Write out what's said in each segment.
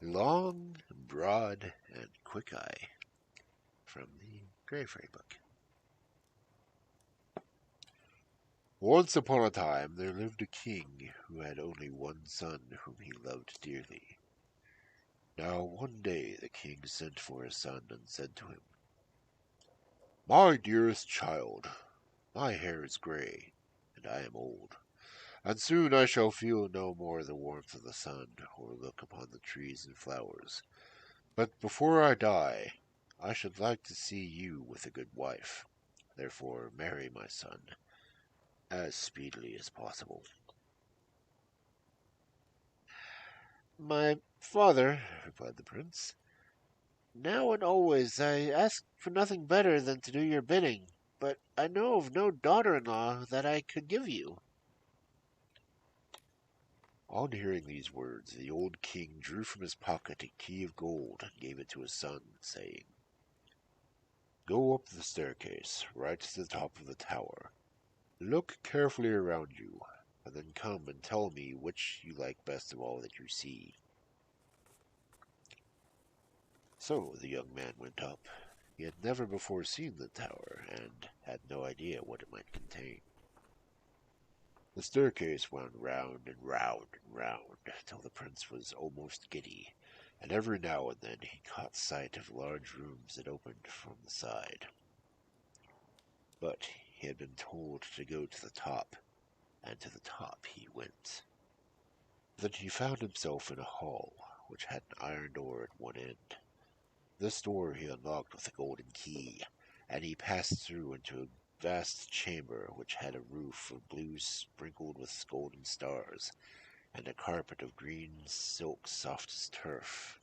Long, Broad, and Quickeye from the Grey Fairy book. Once upon a time there lived a king who had only one son whom he loved dearly. Now one day the king sent for his son and said to him, "My dearest child, my hair is grey, and I am old, and soon I shall feel no more the warmth of the sun or look upon the trees and flowers. But before I die, I should like to see you with a good wife. Therefore marry my son as speedily as possible." "My father," replied the prince, "now and always I ask for nothing better than to do your bidding, but I know of no daughter-in-law that I could give you." On hearing these words, the old king drew from his pocket a key of gold and gave it to his son, saying, "Go up the staircase, right to the top of the tower. Look carefully around you, and then come and tell me which you like best of all that you see." So the young man went up. He had never before seen the tower, and had no idea what it might contain. The staircase wound round and round and round, till the prince was almost giddy, and every now and then he caught sight of large rooms that opened from the side. But he had been told to go to the top, and to the top he went. Then he found himself in a hall, which had an iron door at one end. This door he unlocked with a golden key, and he passed through into a vast chamber which had a roof of blue sprinkled with golden stars, and a carpet of green silk soft as turf.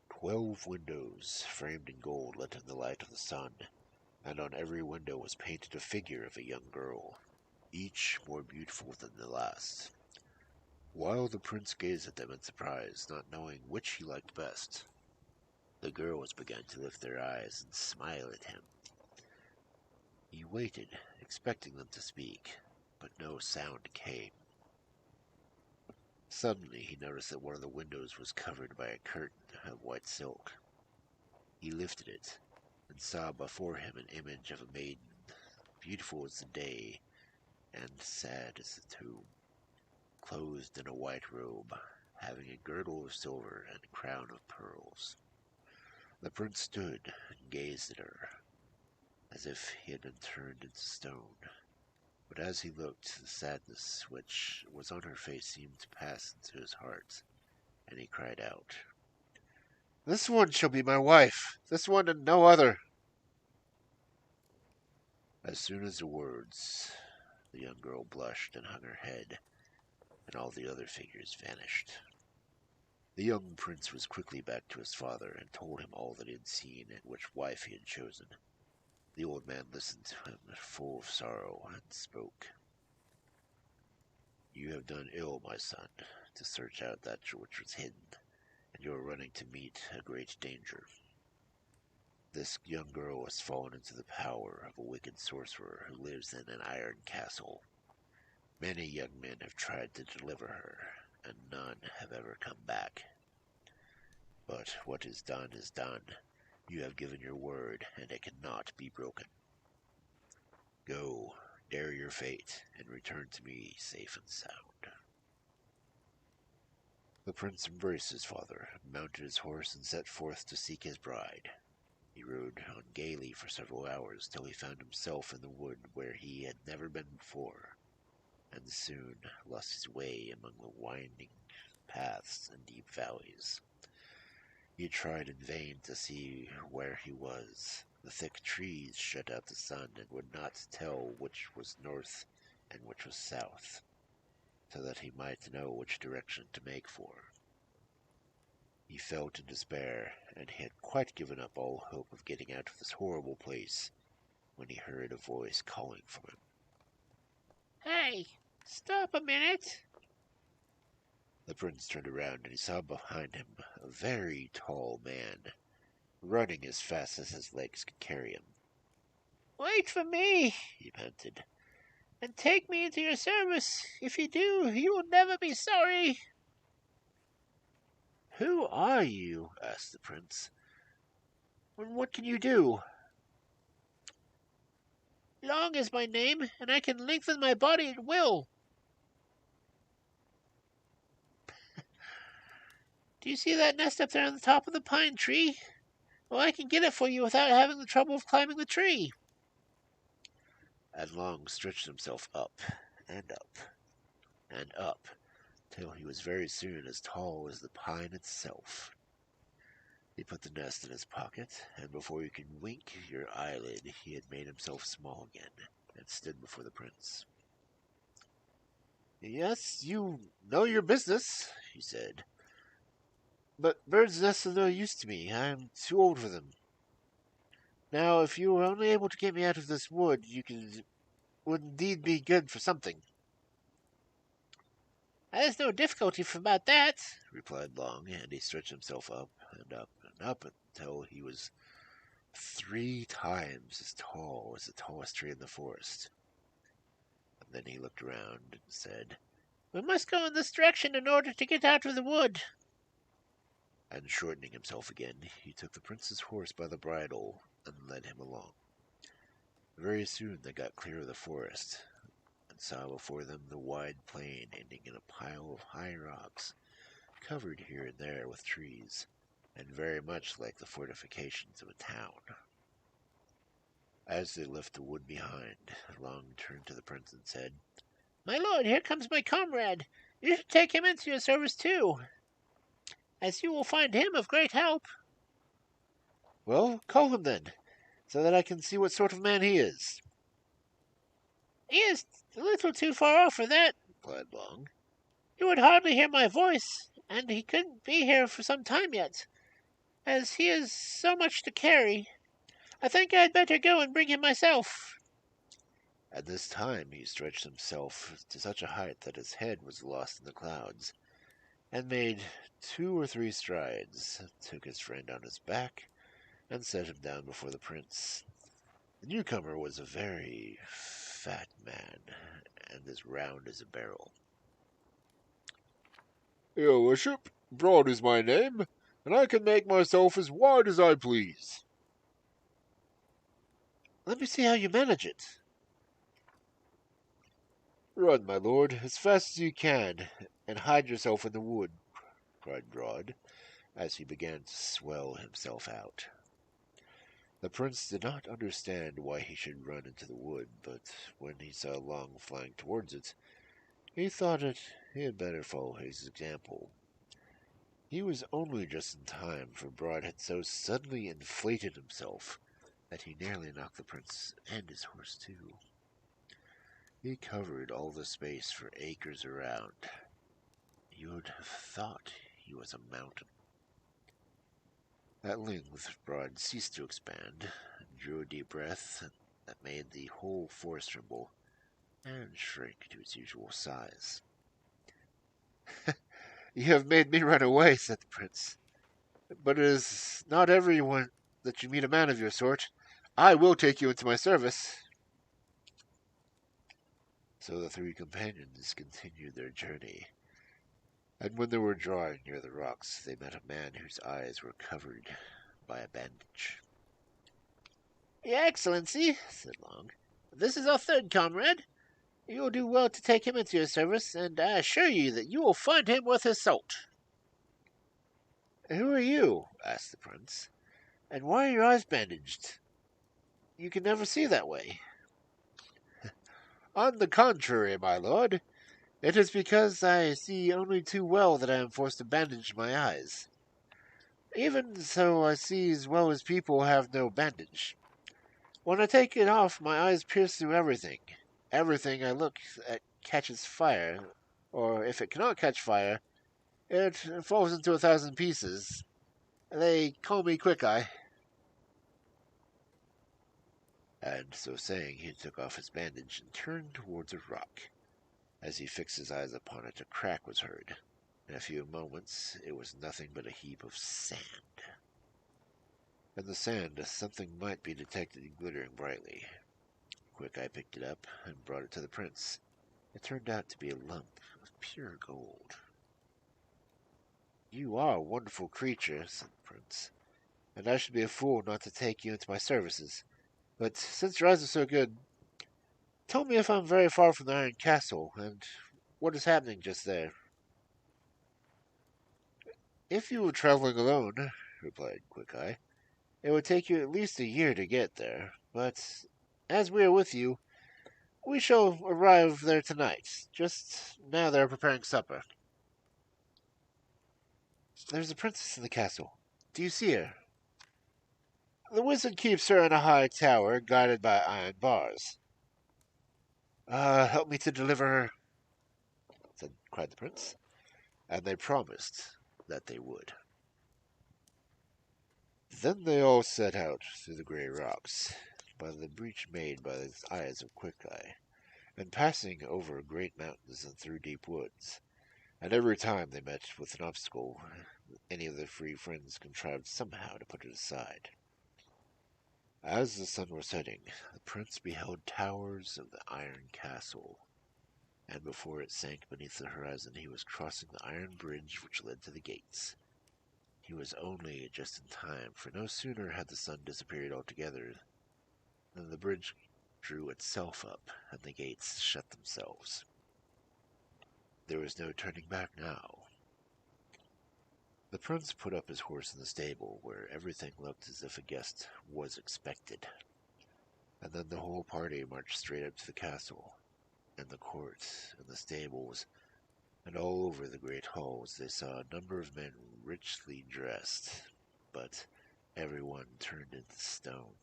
12 windows, framed in gold, let in the light of the sun, and on every window was painted a figure of a young girl, each more beautiful than the last. While the prince gazed at them in surprise, not knowing which he liked best, the girls began to lift their eyes and smile at him. He waited, expecting them to speak, but no sound came. Suddenly he noticed that one of the windows was covered by a curtain of white silk. He lifted it, and saw before him an image of a maiden, beautiful as the day, and sad as the tomb, clothed in a white robe, having a girdle of silver and a crown of pearls. The prince stood and gazed at her, as if he had been turned into stone. But as he looked, the sadness which was on her face seemed to pass into his heart, and he cried out, "This one shall be my wife, this one and no other." As soon as the words, the young girl blushed and hung her head, and all the other figures vanished. The young prince was quickly back to his father, and told him all that he had seen and which wife he had chosen. The old man listened to him, full of sorrow, and spoke. "You have done ill, my son, to search out that which was hidden, and you are running to meet a great danger. This young girl has fallen into the power of a wicked sorcerer who lives in an iron castle. Many young men have tried to deliver her, and none have ever come back. But what is done is done. You have given your word, and it cannot be broken. Go, dare your fate, and return to me safe and sound." The prince embraced his father, mounted his horse, and set forth to seek his bride. He rode on gaily for several hours, till he found himself in the wood where he had never been before, and soon lost his way among the winding paths and deep valleys. He tried in vain to see where he was. The thick trees shut out the sun and would not tell which was north and which was south, so that he might know which direction to make for. He felt in despair, and he had quite given up all hope of getting out of this horrible place, when he heard a voice calling from him. "Hey, stop a minute." The prince turned around, and he saw behind him a very tall man, running as fast as his legs could carry him. "Wait for me," he panted, "and take me into your service. If you do, you will never be sorry." Who are you? Asked the prince. And what can you do? Long is my name, and I can lengthen my body at will. Do you see that nest up there on the top of the pine tree? Well, I can get it for you without having the trouble of climbing the tree. And Long stretched himself up and up and up, till he was very soon as tall as the pine itself. He put the nest in his pocket, and before you could wink your eyelid, he had made himself small again, and stood before the prince. Yes, you know your business, he said. But birds' nests are no use to me. I am too old for them. Now, if you were only able to get me out of this wood, would indeed be good for something. There's no difficulty about that, replied Long, and he stretched himself up and up and up until he was 3 times as tall as the tallest tree in the forest. And then he looked around and said, We must go in this direction in order to get out of the wood. And shortening himself again, he took the prince's horse by the bridle and led him along. Very soon they got clear of the forest, and saw before them the wide plain ending in a pile of high rocks, covered here and there with trees, and very much like the fortifications of a town. As they left the wood behind, Long turned to the prince and said, My lord, here comes my comrade. You should take him into your service too, as you will find him of great help. Well, call him then, so that I can see what sort of man he is. He is a little too far off for that, replied Long. He would hardly hear my voice, and he couldn't be here for some time yet, as he has so much to carry. I think I had better go and bring him myself. At this time he stretched himself to such a height that his head was lost in the clouds, and made 2 or 3 strides, took his friend on his back, and set him down before the prince. The newcomer was a very fat man, and as round as a barrel. Your worship, Broad is my name, and I can make myself as wide as I please. Let me see how you manage it. Run, my lord, as fast as you can, and hide yourself in the wood, cried Broad, as he began to swell himself out. The prince did not understand why he should run into the wood, but when he saw Long flying towards it, he thought he had better follow his example. He was only just in time, for Broad had so suddenly inflated himself that he nearly knocked the prince and his horse too. He covered all the space for acres around. You would have thought he was a mountain. At length Broad ceased to expand, and drew a deep breath that made the whole forest tremble, and shrank to its usual size. You have made me run away, said the prince. But it is not everyone that you meet a man of your sort. I will take you into my service. So the 3 companions continued their journey, and when they were drawing near the rocks, they met a man whose eyes were covered by a bandage. Your Excellency, said Long, this is our 3rd comrade. You will do well to take him into your service, and I assure you that you will find him worth his salt. Who are you? asked the prince, and why are your eyes bandaged? You can never see that way. On the contrary, my lord, it is because I see only too well that I am forced to bandage my eyes. Even so, I see as well as people who have no bandage. When I take it off, my eyes pierce through everything. Everything I look at catches fire, or if it cannot catch fire, it falls into 1,000 pieces. They call me Quickeye. And so saying, he took off his bandage and turned towards a rock. As he fixed his eyes upon it, a crack was heard. In a few moments, it was nothing but a heap of sand. In the sand, something might be detected glittering brightly. Quickeye picked it up and brought it to the prince. It turned out to be a lump of pure gold. You are a wonderful creature, said the prince, and I should be a fool not to take you into my services. But since your eyes are so good, tell me if I'm very far from the Iron Castle, and what is happening just there. If you were traveling alone, replied Quickeye, it would take you at least a year to get there. But as we are with you, we shall arrive there tonight. Just now they are preparing supper. There's a princess in the castle. Do you see her? The wizard keeps her in a high tower, guarded by iron bars. Help me to deliver her, cried the prince, and they promised that they would. Then they all set out through the grey rocks, by the breach made by the eyes of Quickeye, and passing over great mountains and through deep woods. And every time they met with an obstacle, any of their three friends contrived somehow to put it aside. As the sun was setting, the prince beheld towers of the iron castle, and before it sank beneath the horizon he was crossing the iron bridge which led to the gates. He was only just in time, for no sooner had the sun disappeared altogether than the bridge drew itself up, and the gates shut themselves. There was no turning back now. The prince put up his horse in the stable, where everything looked as if a guest was expected, and then the whole party marched straight up to the castle. In the court, in the stables, and all over the great halls they saw a number of men richly dressed, but everyone turned into stone.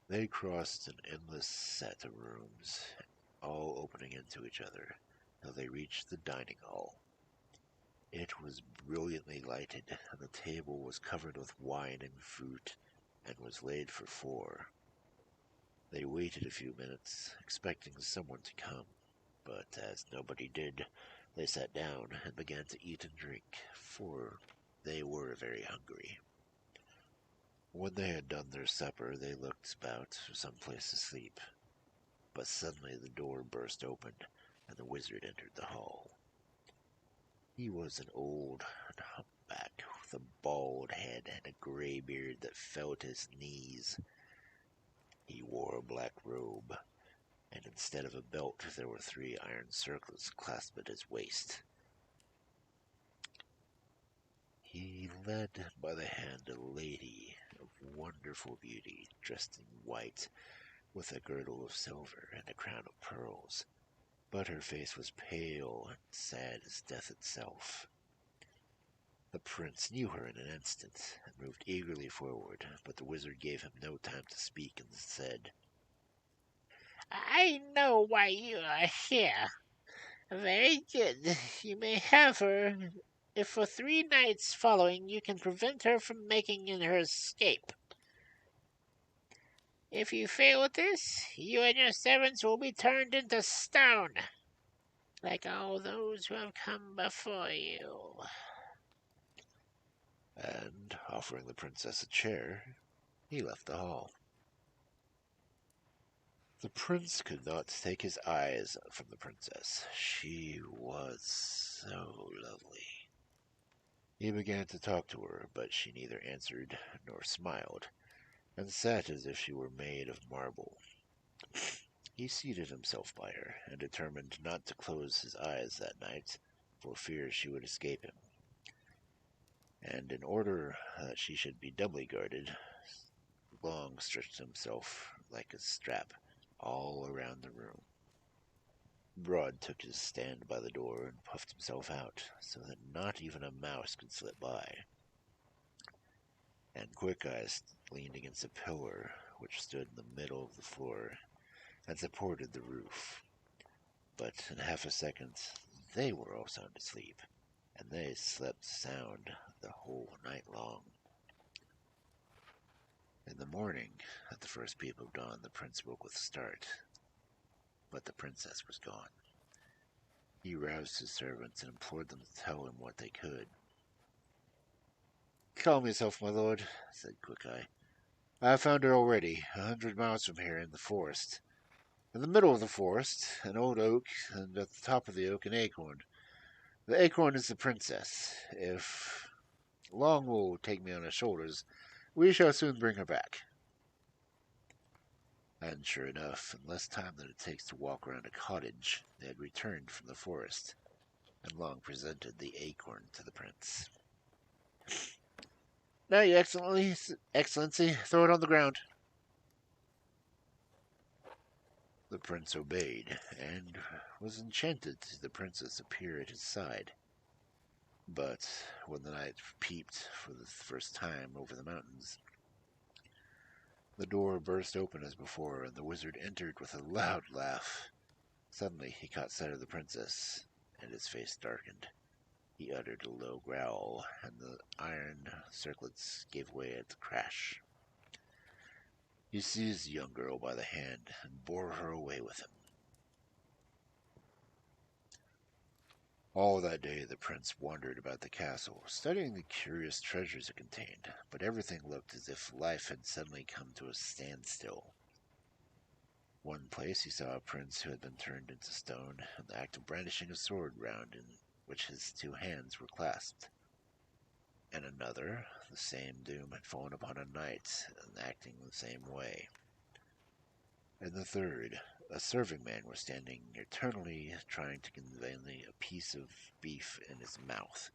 They crossed an endless set of rooms, all opening into each other, till they reached the dining hall. It was brilliantly lighted, and the table was covered with wine and fruit, and was laid for four. They waited a few minutes, expecting someone to come, but as nobody did, they sat down and began to eat and drink, for they were very hungry. When they had done their supper, they looked about for some place to sleep, but suddenly the door burst open, and the wizard entered the hall. He was an old and humpback, with a bald head and a grey beard that fell to his knees. He wore a black robe, and instead of a belt there were 3 iron circlets clasped at his waist. He led by the hand a lady of wonderful beauty, dressed in white, with a girdle of silver and a crown of pearls, but her face was pale and sad as death itself. The prince knew her in an instant, and moved eagerly forward, but the wizard gave him no time to speak, and said, I know why you are here. Very good. You may have her, if for 3 nights following you can prevent her from making her escape. If you fail at this, you and your servants will be turned into stone, like all those who have come before you. and, offering the princess a chair, he left the hall. The prince could not take his eyes from the princess. She was so lovely. He began to talk to her, but she neither answered nor smiled, and sat as if she were made of marble. He seated himself by her, and determined not to close his eyes that night, for fear she would escape him. And in order that she should be doubly guarded, Long stretched himself like a strap all around the room. Broad took his stand by the door and puffed himself out, so that not even a mouse could slip by. And Quickeye leaned against a pillar which stood in the middle of the floor and supported the roof. But in half a second they were all sound asleep, and they slept sound the whole night long. In the morning, at the first peep of dawn, the prince woke with a start, but the princess was gone. He roused his servants and implored them to tell him what they could. "Calm yourself, my lord," said Quickeye. "I have found her already, 100 miles from here in the forest. In the middle of the forest, an old oak, and at the top of the oak an acorn. The acorn is the princess. If Long will take me on his shoulders, we shall soon bring her back. And sure enough, in less time than it takes to walk around a cottage, they had returned from the forest, and Long presented the acorn to the prince. Now, your excellency, throw it on the ground. The prince obeyed, and was enchanted to see the princess appear at his side. But when the night peeped for the first time over the mountains, the door burst open as before, and the wizard entered with a loud laugh. Suddenly he caught sight of the princess, and his face darkened. He uttered a low growl, and the iron circlets gave way at the crash. He seized the young girl by the hand and bore her away with him. All that day the prince wandered about the castle, studying the curious treasures it contained, but everything looked as if life had suddenly come to a standstill. One place he saw a prince who had been turned into stone, in the act of brandishing a sword round in which his two hands were clasped. In another, the same doom had fallen upon a knight, and acting the same way. In the third, a serving man was standing eternally trying to convey a piece of beef in his mouth,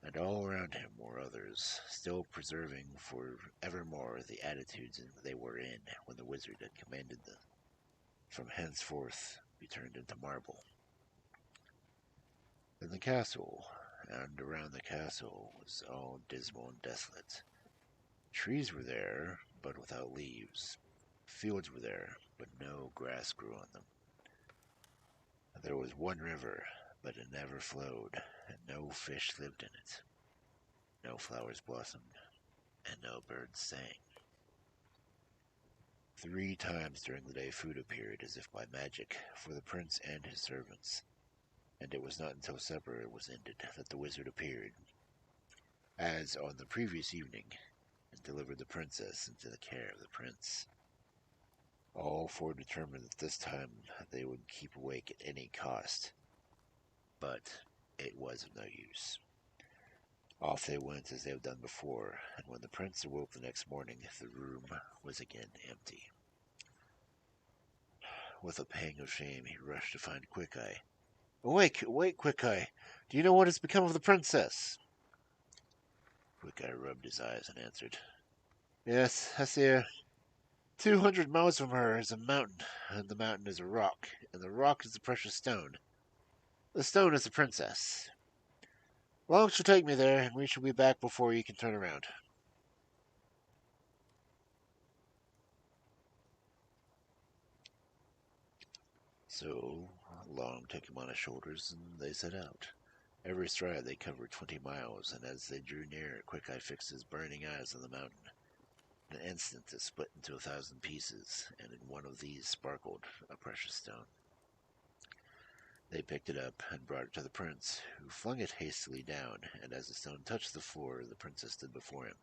and all around him were others, still preserving for evermore the attitudes they were in when the wizard had commanded them from henceforth be turned into marble. In the castle, and around the castle, was all dismal and desolate. Trees were there, but without leaves. Fields were there, but no grass grew on them. There was one river, but it never flowed, and no fish lived in it. No flowers blossomed, and no birds sang. 3 times during the day food appeared as if by magic for the prince and his servants, and it was not until supper was ended that the wizard appeared, as on the previous evening, and delivered the princess into the care of the prince. All 4 determined that this time they would keep awake at any cost, but it was of no use. Off they went as they had done before, and when the prince awoke the next morning, the room was again empty. With a pang of shame, he rushed to find Quickeye. Awake, awake, Quickeye! Do you know what has become of the princess? Quickeye rubbed his eyes and answered, Yes, I see her. 200 miles from her is a mountain, and the mountain is a rock, and the rock is the precious stone. The stone is the princess. Long shall take me there, and we shall be back before you can turn around. So Long took him on his shoulders, and they set out. Every stride they covered 20 miles, and as they drew near, Quickeye fixed his burning eyes on the mountain. In an instant it split into 1,000 pieces, and in one of these sparkled a precious stone. They picked it up and brought it to the prince, who flung it hastily down, and as the stone touched the floor, the princess stood before him.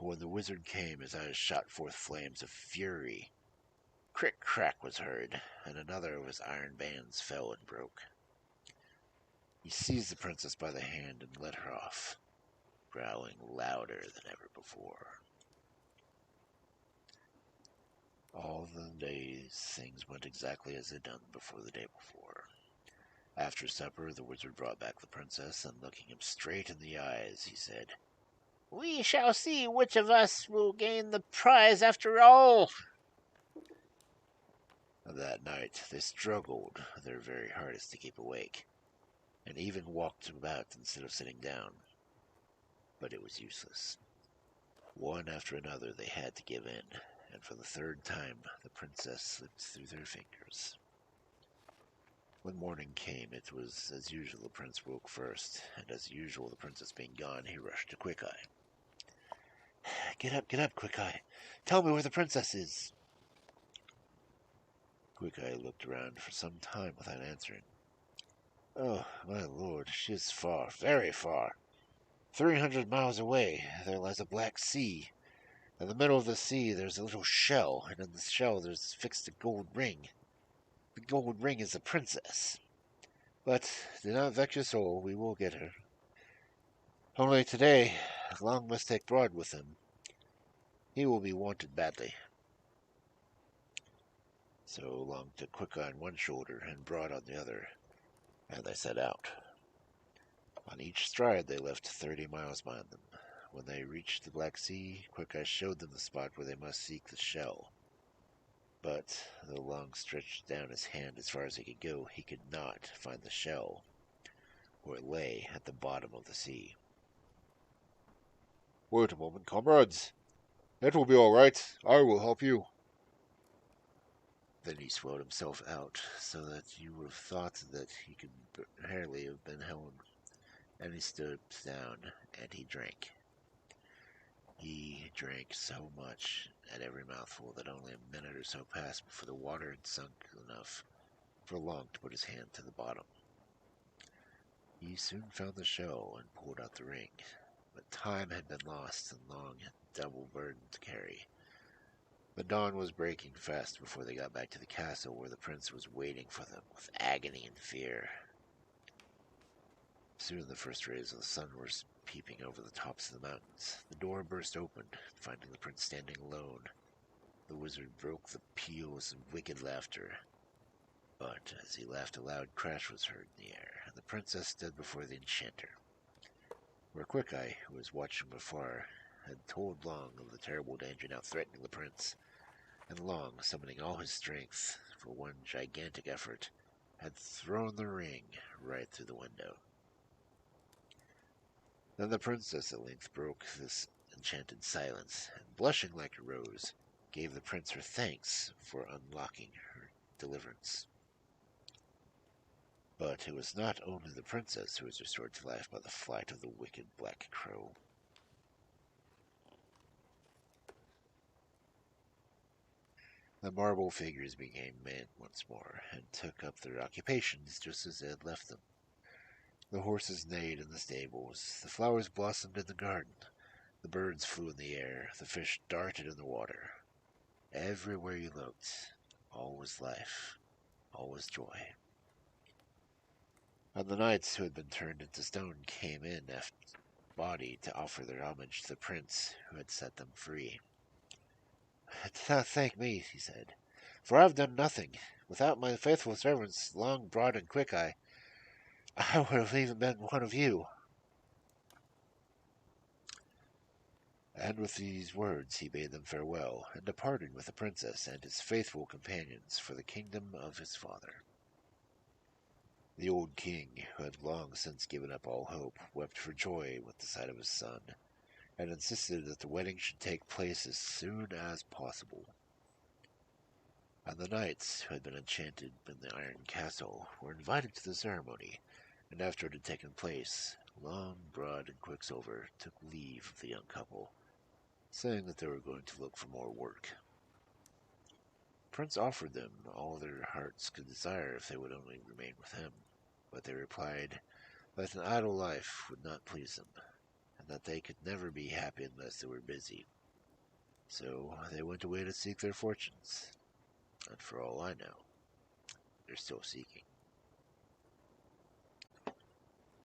When the wizard came, his eyes shot forth flames of fury. Crick-crack was heard, and another of his iron bands fell and broke. He seized the princess by the hand and led her off, growling louder than ever before. All the days things went exactly as they'd done before the day before. After supper, the wizard brought back the princess, and looking him straight in the eyes, he said, We shall see which of us will gain the prize after all. That night they struggled their very hardest to keep awake, and even walked about instead of sitting down. But it was useless. One after another they had to give in, and for the 3rd time the princess slipped through their fingers. When morning came, it was as usual the prince woke first, and as usual the princess being gone, he rushed to Quickeye. Get up, Quickeye. Tell me where the princess is. Quickeye looked around for some time without answering. Oh, my lord, she is far, very far. 300 miles away there lies a black sea. In the middle of the sea there's a little shell, and in the shell there's fixed a gold ring. The gold ring is a princess. But do not vex your soul, we will get her. Only today, Long must take Broad with him. He will be wanted badly. So Long took Quickeye on one shoulder and Broad on the other, and they set out. On each stride they left 30 miles behind them. When they reached the Black Sea, Quickeye showed them the spot where they must seek the shell. But though Long stretched down his hand as far as he could go, he could not find the shell, where it lay at the bottom of the sea. Wait a moment, comrades. It will be all right. I will help you. Then he swelled himself out, so that you would have thought that he could barely have been held. And he stood down, and he drank. He drank so much at every mouthful that only a minute or so passed before the water had sunk enough for Long to put his hand to the bottom. He soon found the shell and pulled out the ring, but time had been lost and Long had double burden to carry. The dawn was breaking fast before they got back to the castle, where the prince was waiting for them with agony and fear. Soon the first rays of the sun were peeping over the tops of the mountains. The door burst open, finding the prince standing alone. The wizard broke the peals of wicked laughter. But as he laughed, a loud crash was heard in the air, and the princess stood before the enchanter. Where Quickeye, who was watching from afar, had told Long of the terrible danger now threatening the prince, and Long, summoning all his strength for one gigantic effort, had thrown the ring right through the window. Then the princess at length broke this enchanted silence, and blushing like a rose, gave the prince her thanks for unlocking her deliverance. But it was not only the princess who was restored to life by the flight of the wicked black crow. The marble figures became men once more, and took up their occupations just as they had left them. The horses neighed in the stables, the flowers blossomed in the garden, the birds flew in the air, the fish darted in the water. Everywhere you looked, all was life, all was joy. And the knights who had been turned into stone came in after body to offer their homage to the prince who had set them free. "Do not thank me," he said, "for I have done nothing. Without my faithful servants, Long, Broad, and Quickeye, I would have even been one of you." And with these words he bade them farewell, and departed with the princess and his faithful companions for the kingdom of his father. The old king, who had long since given up all hope, wept for joy with the sight of his son, and insisted that the wedding should take place as soon as possible. And the knights who had been enchanted in the Iron Castle were invited to the ceremony, and after it had taken place, Long, Broad, and Quicksilver took leave of the young couple, saying that they were going to look for more work. The prince offered them all their hearts could desire if they would only remain with him, but they replied that an idle life would not please them, and that they could never be happy unless they were busy. So they went away to seek their fortunes, and for all I know, they're still seeking.